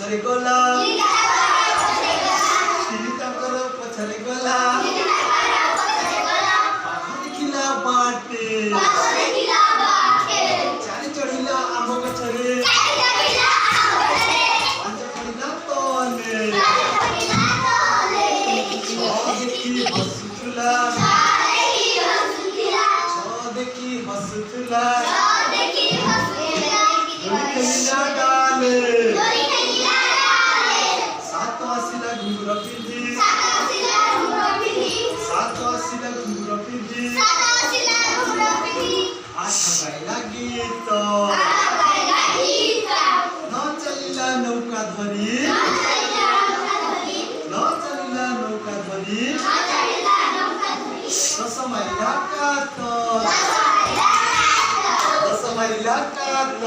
पछरे गला सीताकर पछरे गला देखिला बाटे चारी चढ़िला आम गछरे पांच पड़िला तले देखी हसुथुला देखी हसुथुला खेलिला डाले सात आसिला घुंघुर पिंधी सात आसिला घुंघुर पिंधी आठ गाइला गीत न चलिला नौका धरी न चलिला नौका धरी दस माइला कात दस माइला कात